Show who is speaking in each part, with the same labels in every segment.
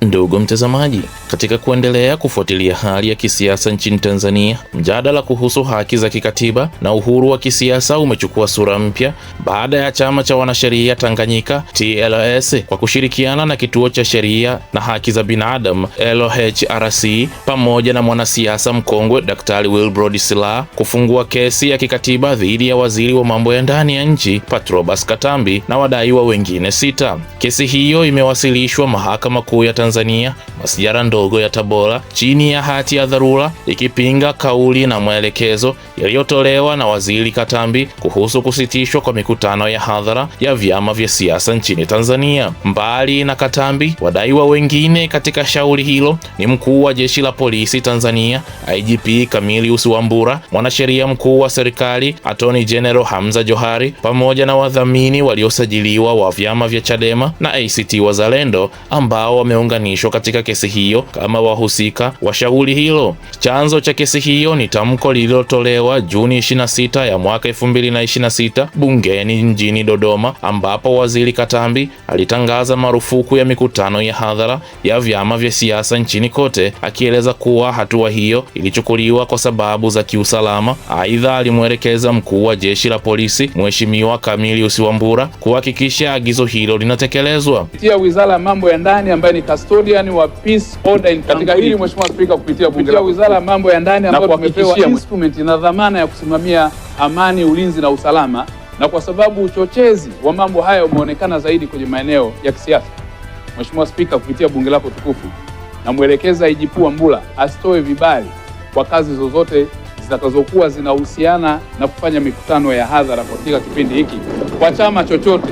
Speaker 1: Ndugu mtazamaji, katika kuendelea kufuatilia hali ya kisiasa nchini Tanzania, mjadala kuhusu haki za kikatiba na uhuru wa kisiasa umechukua sura mpya baada ya chama cha wanasheria Tanganyika TLS kwa kushirikiana na kituo cha sheria na haki za binadamu LHRC pamoja na mwanasiasa mkongwe Daktari Wilbrod Slaa kufungua kesi ya kikatiba dhidi ya waziri wa mambo ya ndani ya nchi Patrobas Katambi na wadaiwa wengine 6. Kesi hiyo imewasilishwa Mahakama Kuu ya Tanzania, Masjala ndogo ya Tabora, chini ya hati ya dharura ikipinga kauli na maelekezo yaliyotolewa na waziri Katambi kuhusu kusitishwa kwa mikutano ya hadhara ya vyama vya siasa nchini Tanzania. Mbali na Katambi, wadaiwa wengine katika shauri hilo ni mkuu wa Jeshi la Polisi Tanzania IGP Camillus Wambura, mwanasheria mkuu wa serikali Attorney General Hamza Johari, pamoja na wadhamini waliosajiliwa wa vyama vya Chadema na ACT Wazalendo ambao wameunganishwa katika kesi hiyo kama wahusika wa shauri hilo. Chanzo cha kesi hiyo ni tamko lililotolewa Juni 26 ya mwaka 2026 bungeni mjini Dodoma, ambapo waziri Katambi alitangaza marufuku ya mikutano ya hadhara ya vyama vya siasa nchini kote, akieleza kuwa hatua hiyo ilichukuliwa kwa sababu za kiusalama. Aidha, alimwelekeza mkuu wa Jeshi la Polisi Mheshimiwa Camillus Wambura kuhakikisha agizo hilo linatekelezwa.
Speaker 2: Kupitia Wizara ya Mambo ya Ndani ambaye ni custodian wa peace order katika hili, Mheshimiwa Spika, kupitia Wizara ya Mambo ya Ndani ambayo tumepewa instrument na dhamana ya kusimamia amani, ulinzi na usalama, na kwa sababu uchochezi wa mambo haya umeonekana zaidi kwenye maeneo ya kisiasa, Mheshimiwa Spika, kupitia bunge lako tukufu, na mwelekeza IGP Wambura asitoe vibali kwa kazi zozote zitakazokuwa zinahusiana na kufanya mikutano ya hadhara katika kipindi hiki kwa chama chochote.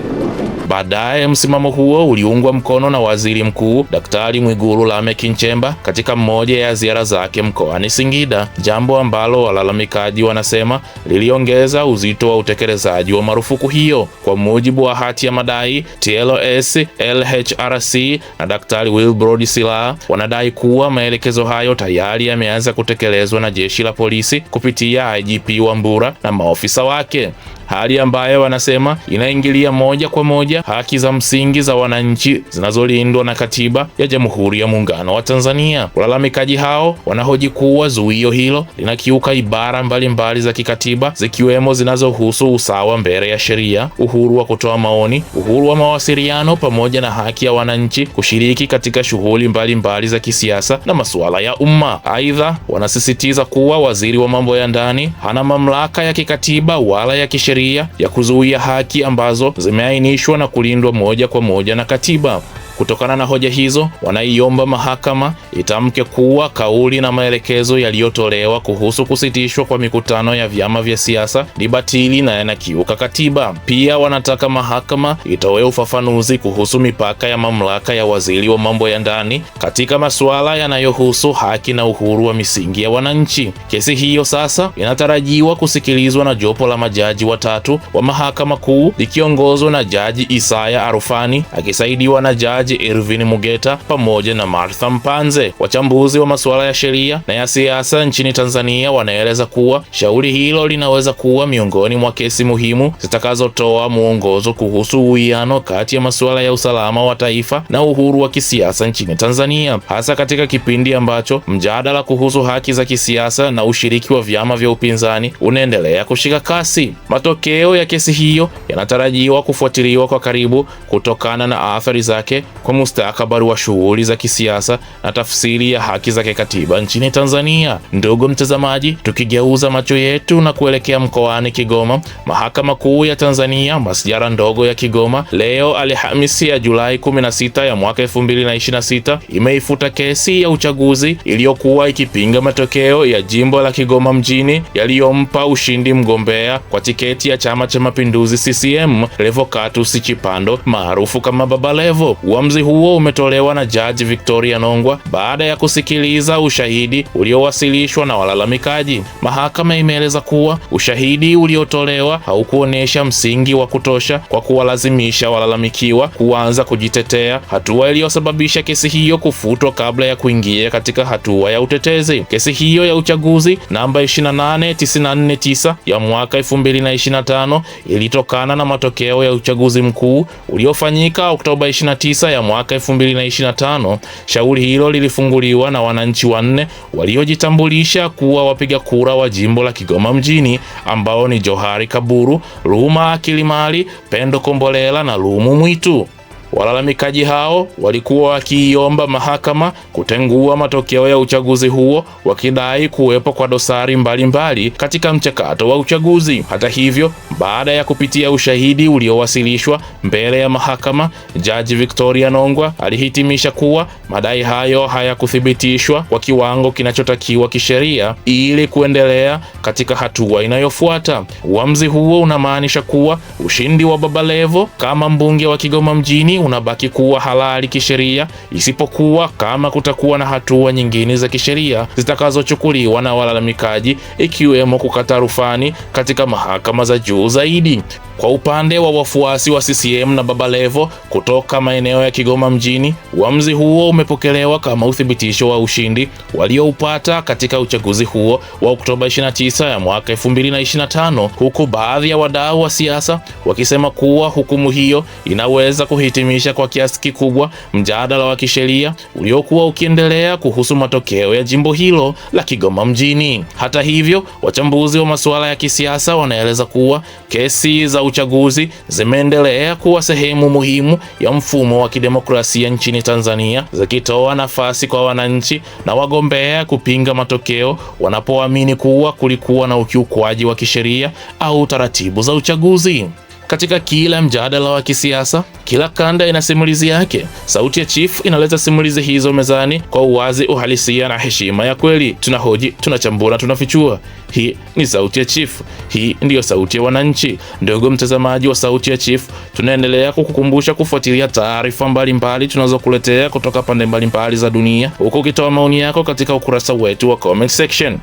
Speaker 1: Baadaye msimamo huo uliungwa mkono na Waziri Mkuu Daktari Mwigulu Lameck Nchemba katika mmoja ya ziara zake mkoani Singida, jambo ambalo walalamikaji wanasema liliongeza uzito wa utekelezaji wa marufuku hiyo. Kwa mujibu wa hati ya madai, TLS, LHRC na Daktari Wilbrod Slaa wanadai kuwa maelekezo hayo tayari yameanza kutekelezwa na Jeshi la Polisi kupitia IGP Wambura na maofisa wake, hali ambayo wanasema inaingilia moja kwa moja haki za msingi za wananchi zinazolindwa na Katiba ya Jamhuri ya Muungano wa Tanzania. Walalamikaji hao wanahoji kuwa zuio hilo linakiuka ibara mbalimbali za kikatiba, zikiwemo zinazohusu usawa mbele ya sheria, uhuru wa kutoa maoni, uhuru wa mawasiliano, pamoja na haki ya wananchi kushiriki katika shughuli mbalimbali za kisiasa na masuala ya umma. Aidha, wanasisitiza kuwa waziri wa mambo ya ndani hana mamlaka ya kikatiba wala ya kisheria ya kuzuia haki ambazo zimeainishwa na kulindwa moja kwa moja na Katiba. Kutokana na hoja hizo, wanaiomba mahakama itamke kuwa kauli na maelekezo yaliyotolewa kuhusu kusitishwa kwa mikutano ya vyama vya siasa ni batili na yanakiuka Katiba. Pia wanataka mahakama itoe ufafanuzi kuhusu mipaka ya mamlaka ya waziri wa mambo ya ndani katika masuala yanayohusu haki na uhuru wa misingi ya wananchi. Kesi hiyo sasa inatarajiwa kusikilizwa na jopo la majaji watatu wa Mahakama Kuu likiongozwa na Jaji Isaya Arufani akisaidiwa na Jaji Irvin Mugeta pamoja na Martha Mpanze. Wachambuzi wa masuala ya sheria na ya siasa nchini Tanzania wanaeleza kuwa shauri hilo linaweza kuwa miongoni mwa kesi muhimu zitakazotoa mwongozo kuhusu uwiano kati ya masuala ya usalama wa taifa na uhuru wa kisiasa nchini Tanzania, hasa katika kipindi ambacho mjadala kuhusu haki za kisiasa na ushiriki wa vyama vya upinzani unaendelea kushika kasi. Matokeo ya kesi hiyo yanatarajiwa kufuatiliwa kwa karibu kutokana na athari zake kwa mustakabali wa shughuli za kisiasa na tafsiri ya haki za kikatiba nchini Tanzania. Ndugu mtazamaji, tukigeuza macho yetu na kuelekea mkoani Kigoma, Mahakama Kuu ya Tanzania Masjala ndogo ya Kigoma leo Alhamisi ya Julai 16 ya mwaka 2026 imeifuta kesi ya uchaguzi iliyokuwa ikipinga matokeo ya jimbo la Kigoma mjini yaliyompa ushindi mgombea kwa tiketi ya Chama cha Mapinduzi CCM Revocatus Chipando maarufu kama Baba Levo. Uamuzi huo umetolewa na Jaji Victoria Nongwa baada ya kusikiliza ushahidi uliowasilishwa na walalamikaji. Mahakama imeeleza kuwa ushahidi uliotolewa haukuonesha msingi wa kutosha kwa kuwalazimisha walalamikiwa kuanza kujitetea, hatua iliyosababisha kesi hiyo kufutwa kabla ya kuingia katika hatua ya utetezi. Kesi hiyo ya uchaguzi namba 28949 ya mwaka 2025 ilitokana na matokeo ya uchaguzi mkuu uliofanyika Oktoba 29 ya ya mwaka 2025, shauri hilo lilifunguliwa na wananchi wanne waliojitambulisha kuwa wapiga kura wa jimbo la Kigoma mjini, ambao ni Johari Kaburu, Ruma Kilimali, Pendo Kombolela na Lumu Mwitu. Walalamikaji hao walikuwa wakiiomba mahakama kutengua matokeo ya uchaguzi huo, wakidai kuwepo kwa dosari mbalimbali katika mchakato wa uchaguzi. Hata hivyo, baada ya kupitia ushahidi uliowasilishwa mbele ya mahakama, Jaji Victoria Nongwa alihitimisha kuwa madai hayo hayakuthibitishwa kwa kiwango kinachotakiwa kisheria ili kuendelea katika hatua inayofuata. Uamuzi huo unamaanisha kuwa ushindi wa Baba Levo kama mbunge wa Kigoma mjini unabaki kuwa halali kisheria, isipokuwa kama kutakuwa na hatua nyingine za kisheria zitakazochukuliwa na walalamikaji, ikiwemo kukata rufani katika mahakama za juu zaidi. Kwa upande wa wafuasi wa CCM na Baba Levo kutoka maeneo ya Kigoma mjini, uamuzi huo umepokelewa kama uthibitisho wa ushindi walioupata katika uchaguzi huo wa Oktoba 29 ya mwaka 2025, huku baadhi ya wadau wa siasa wakisema kuwa hukumu hiyo inaweza kuhitimisha kwa kiasi kikubwa mjadala wa kisheria uliokuwa ukiendelea kuhusu matokeo ya jimbo hilo la Kigoma mjini. Hata hivyo, wachambuzi wa masuala ya kisiasa wanaeleza kuwa kesi za uchaguzi zimeendelea kuwa sehemu muhimu ya mfumo wa kidemokrasia nchini Tanzania, zikitoa nafasi kwa wananchi na wagombea kupinga matokeo wanapoamini kuwa kulikuwa na ukiukwaji wa kisheria au taratibu za uchaguzi. Katika kila mjadala wa kisiasa, kila kanda ina simulizi yake. Sauti ya Chief inaleta simulizi hizo mezani kwa uwazi, uhalisia na heshima ya kweli. Tunahoji, tunachambua na tunafichua. Hii ni Sauti ya Chief. Hii ndiyo sauti ya wananchi. Ndugu mtazamaji wa Sauti ya Chief, tunaendelea kukukumbusha kufuatilia taarifa mbalimbali tunazokuletea kutoka pande mbalimbali za dunia, huku ukitoa maoni yako katika ukurasa wetu wa comment section.